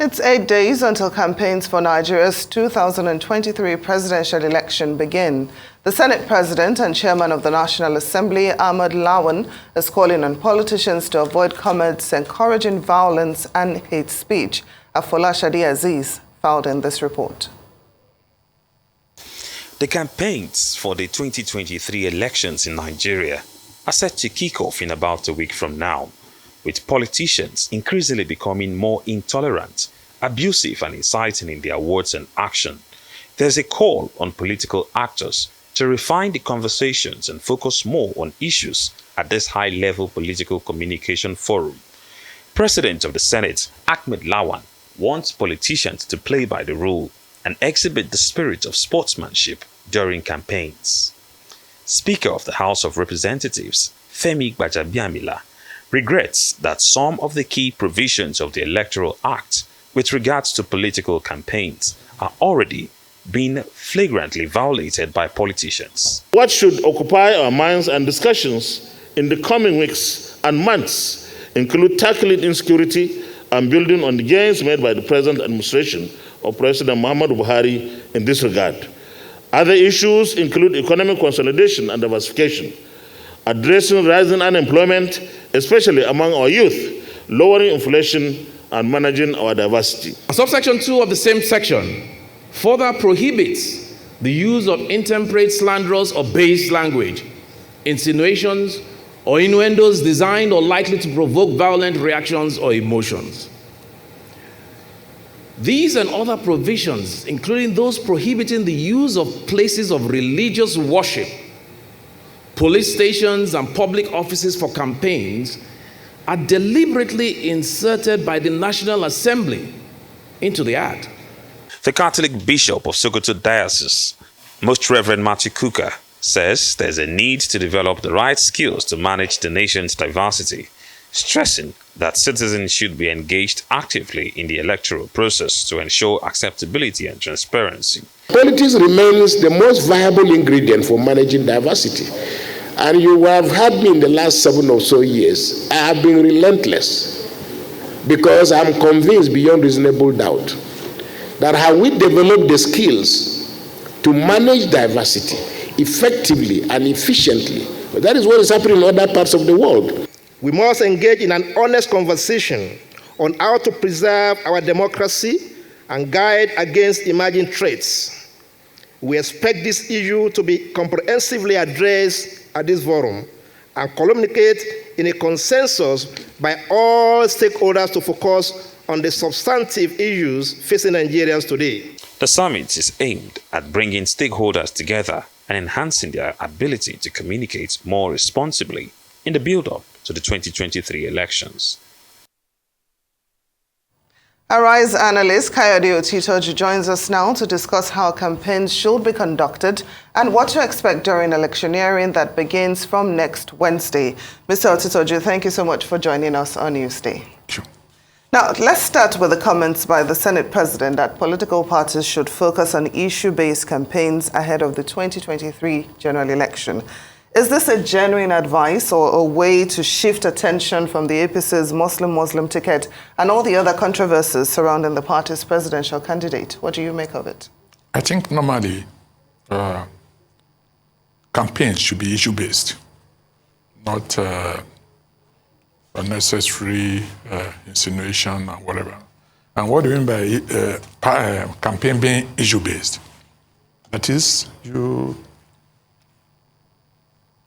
It's 8 days until campaigns for Nigeria's 2023 presidential election begin. The Senate President and Chairman of the National Assembly, Ahmed Lawan, is calling on politicians to avoid comments encouraging violence and hate speech. Afola Shadi Aziz filed in this report. The campaigns for the 2023 elections in Nigeria are set to kick off in about a week from now, with politicians increasingly becoming more intolerant, abusive and inciting in their words and action. There's a call on political actors to refine the conversations and focus more on issues at this high-level political communication forum. President of the Senate, Ahmed Lawan, wants politicians to play by the rule and exhibit the spirit of sportsmanship during campaigns. Speaker of the House of Representatives, Femi Gbajabiamila, regrets that some of the key provisions of the Electoral Act with regards to political campaigns are already being flagrantly violated by politicians. What should occupy our minds and discussions in the coming weeks and months include tackling insecurity and building on the gains made by the present administration of President Muhammadu Buhari in this regard. Other issues include economic consolidation and diversification, addressing rising unemployment, especially among our youth, lowering inflation, and managing our diversity. Subsection 2 of the same section further prohibits the use of intemperate, slanderous, or base language, insinuations, or innuendos designed or likely to provoke violent reactions or emotions. These and other provisions, including those prohibiting the use of places of religious worship, police stations, and public offices for campaigns, are deliberately inserted by the National Assembly into the Act. The Catholic Bishop of Sokoto Diocese, Most Reverend Matthew Kuka, says there's a need to develop the right skills to manage the nation's diversity, stressing that citizens should be engaged actively in the electoral process to ensure acceptability and transparency. Politics remains the most viable ingredient for managing diversity. And you have had me in the last 7 or so years. I have been relentless because I'm convinced beyond reasonable doubt that how we develop the skills to manage diversity effectively and efficiently, that is what is happening in other parts of the world. We must engage in an honest conversation on how to preserve our democracy and guard against emerging threats. We expect this issue to be comprehensively addressed at this forum and communicate in a consensus by all stakeholders to focus on the substantive issues facing Nigerians today. The summit is aimed at bringing stakeholders together and enhancing their ability to communicate more responsibly in the build-up to the 2023 elections. Arise analyst Kayode Otitoju joins us now to discuss how campaigns should be conducted and what to expect during electioneering that begins from next Wednesday. Mr. Otitoju, thank you so much for joining us on Newsday. Sure. Now, let's start with the comments by the Senate President that political parties should focus on issue-based campaigns ahead of the 2023 general election. Is this a genuine advice or a way to shift attention from the APC's Muslim ticket and all the other controversies surrounding the party's presidential candidate? What do you make of it? I think normally campaigns should be issue-based, not unnecessary insinuation and whatever. And what do you mean by campaign being issue-based? That is, you,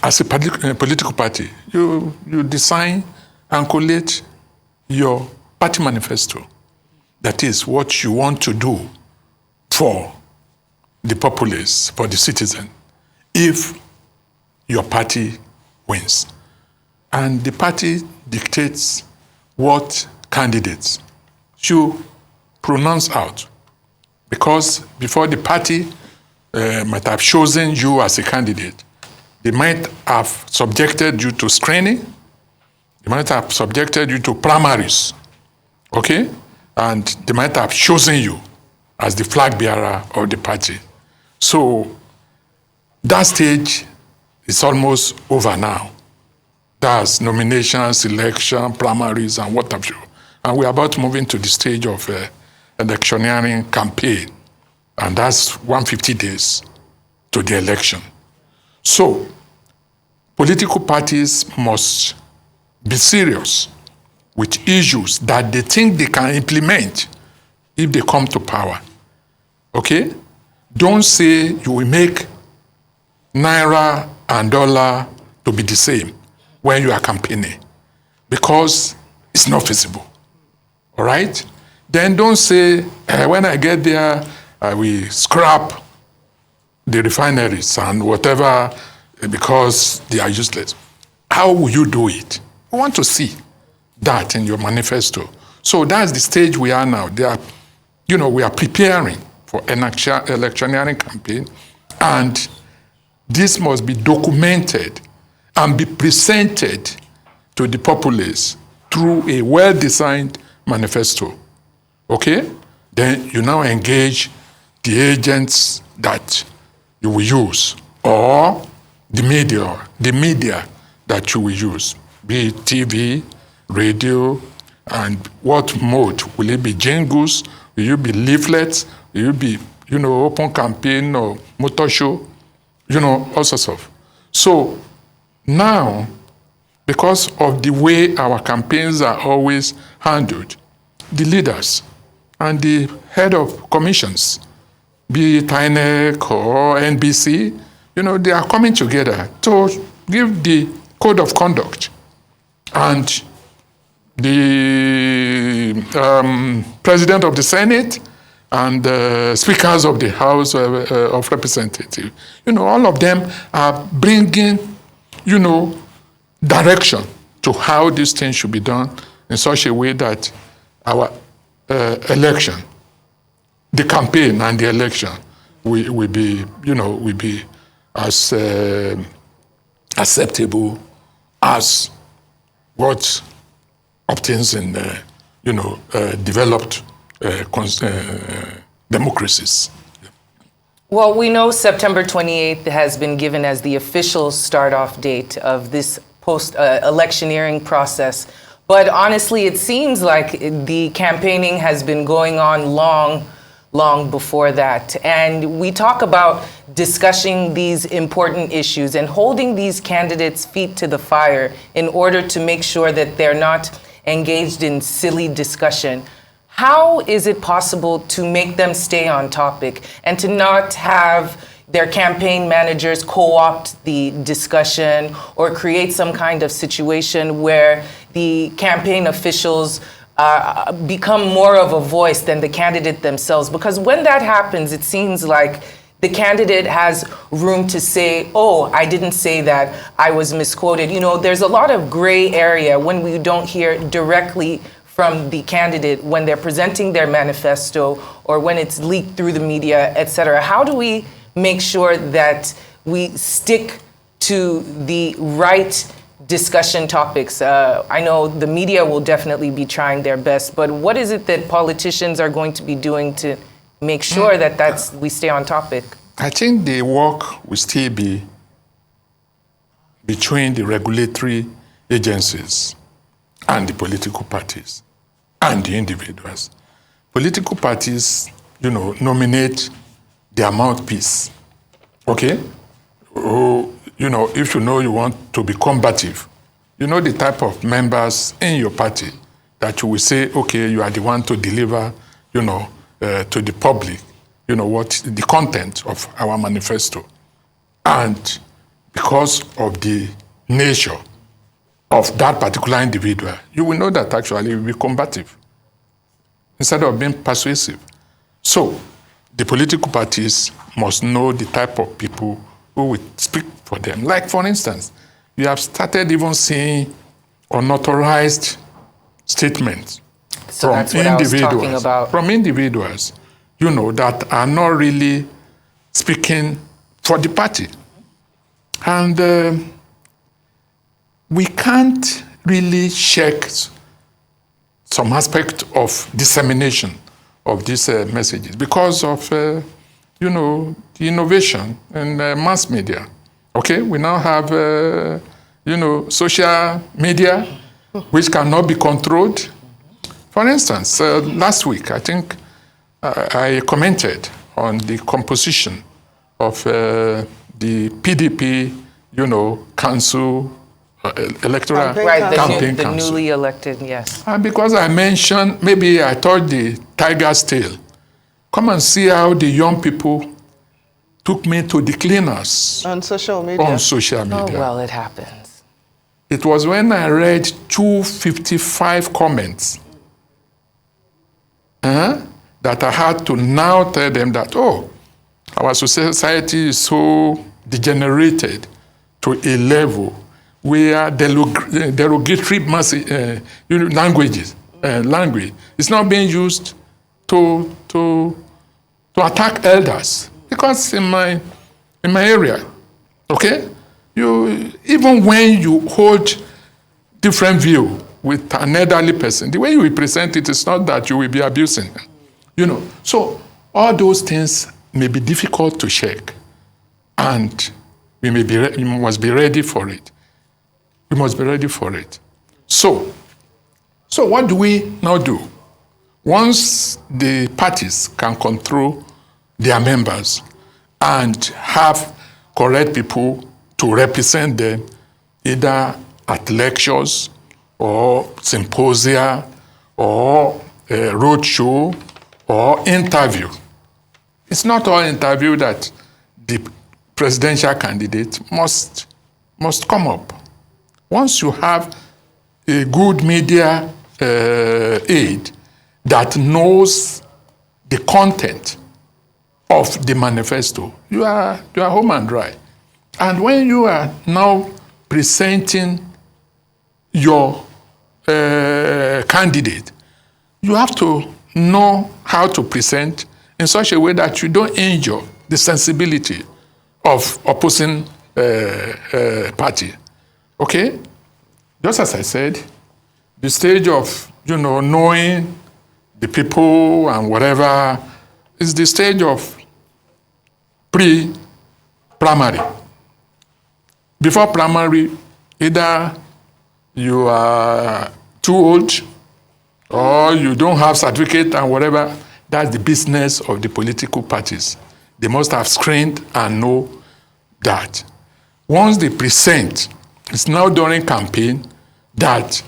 as a political party, you design and collate your party manifesto. That is what you want to do for the populace, for the citizen, if your party wins. And the party dictates what candidates should pronounce out. Because before the party might have chosen you as a candidate, they might have subjected you to screening. They might have subjected you to primaries, okay? And they might have chosen you as the flag bearer of the party. So that stage is almost over now. That's nominations, election, primaries, and what have you. And we're about moving to the stage of electioneering campaign, and that's 150 days to the election. So, political parties must be serious with issues that they think they can implement if they come to power. Okay? Don't say you will make naira and dollar to be the same when you are campaigning, because it's not feasible. All right? Then don't say, when I get there, I will scrap the refineries and whatever because they are useless. How will you do it? We want to see that in your manifesto. So that's the stage we are now. We are preparing for an electioneering campaign, and this must be documented and be presented to the populace through a well-designed manifesto. Okay? Then you now engage the agents that you will use, or the media that you will use, be it TV, radio, and what mode? Will it be jingles? Will it be leaflets? Will it be, open campaign or motor show? All sorts of. So now, because of the way our campaigns are always handled, the leaders and the head of commissions, be it INEC or NBC, they are coming together to give the code of conduct. And the president of the Senate and the speakers of the House of Representatives, all of them are bringing, direction to how this thing should be done in such a way that our election, the campaign and the election will be as acceptable as what obtains in developed democracies. Well, we know September 28th has been given as the official start-off date of this post-electioneering process. But honestly, it seems like the campaigning has been going on long before that. And we talk about discussing these important issues and holding these candidates' feet to the fire in order to make sure that they're not engaged in silly discussion. How is it possible to make them stay on topic and to not have their campaign managers co-opt the discussion or create some kind of situation where the campaign officials become more of a voice than the candidate themselves? Because when that happens, it seems like the candidate has room to say, oh, I didn't say that, I was misquoted. There's a lot of gray area when we don't hear directly from the candidate when they're presenting their manifesto or when it's leaked through the media, et cetera. How do we make sure that we stick to the right discussion topics? I know the media will definitely be trying their best, but what is it that politicians are going to be doing to make sure that we stay on topic? I think the work will still be between the regulatory agencies and the political parties and the individuals. Political parties, nominate their mouthpiece, okay? If you want to be combative, the type of members in your party that you will say, okay, you are the one to deliver, to the public, what the content of our manifesto. And because of the nature of that particular individual, you will know that actually will be combative instead of being persuasive. So the political parties must know the type of people who will speak for them. Like, for instance, we have started even seeing unauthorized statements So that's what I was talking about. From individuals, that are not really speaking for the party. And we can't really check some aspect of dissemination of these messages because of, the innovation in mass media. Okay, we now have, social media, which cannot be controlled. For instance, last week, I think I commented on the composition of the PDP, council, electoral campaign the council. newly elected, yes. And because I mentioned, maybe I told the tiger's tail. Come and see how the young people took me to the cleaners. On social media. On social media. Oh, well, it happens. It was when I read 255 comments that I had to now tell them that, our society is so degenerated to a level where derogatory language is not being used to attack elders. Because in my area, okay, even when you hold different view with an elderly person, the way you will present it is not that you will be abusing them. So all those things may be difficult to shake, and we must be ready for it. We must be ready for it. So what do we now do? Once the parties can control their members and have correct people to represent them, either at lectures or symposia or roadshow or interview. It's not all interview that the presidential candidate must come up. Once you have a good media aid that knows the content of the manifesto, you are home and dry. And when you are now presenting your candidate, you have to know how to present in such a way that you don't injure the sensibility of opposing party. Okay? Just as I said, the stage of knowing the people and whatever is the stage of pre-primary. Before primary, either you are too old or you don't have certificate and whatever. That's the business of the political parties. They must have screened and know that. Once they present, it's now during campaign that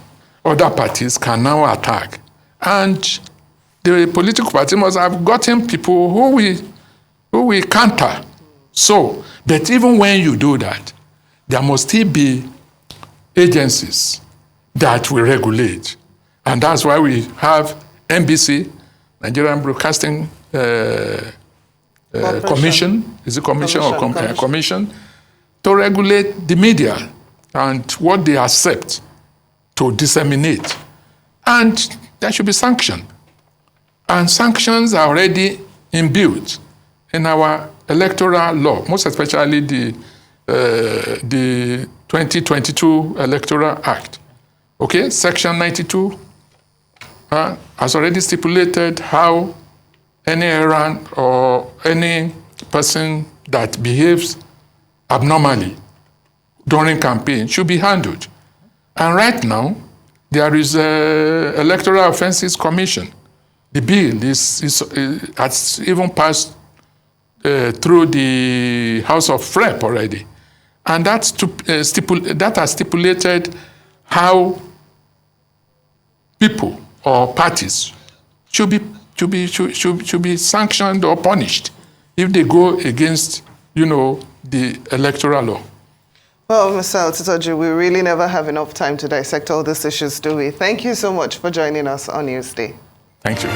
other parties can now attack. And the political party must have gotten people who will counter. So, but even when you do that, there must still be agencies that will regulate. And that's why we have NBC, Nigerian Broadcasting Commission, is it commission or commission, to regulate the media and what they accept to disseminate. And there should be sanctions. And sanctions are already inbuilt in our electoral law, most especially the 2022 Electoral Act. Okay, Section 92 has already stipulated how any errand or any person that behaves abnormally during campaign should be handled. And right now, there is an Electoral Offences Commission. The bill has even passed through the House of Rep already. And that has stipulated how people or parties should be sanctioned or punished if they go against, the electoral law. Well, Mr. Otitoju, we really never have enough time to dissect all these issues, do we? Thank you so much for joining us on Newsday. Thank you.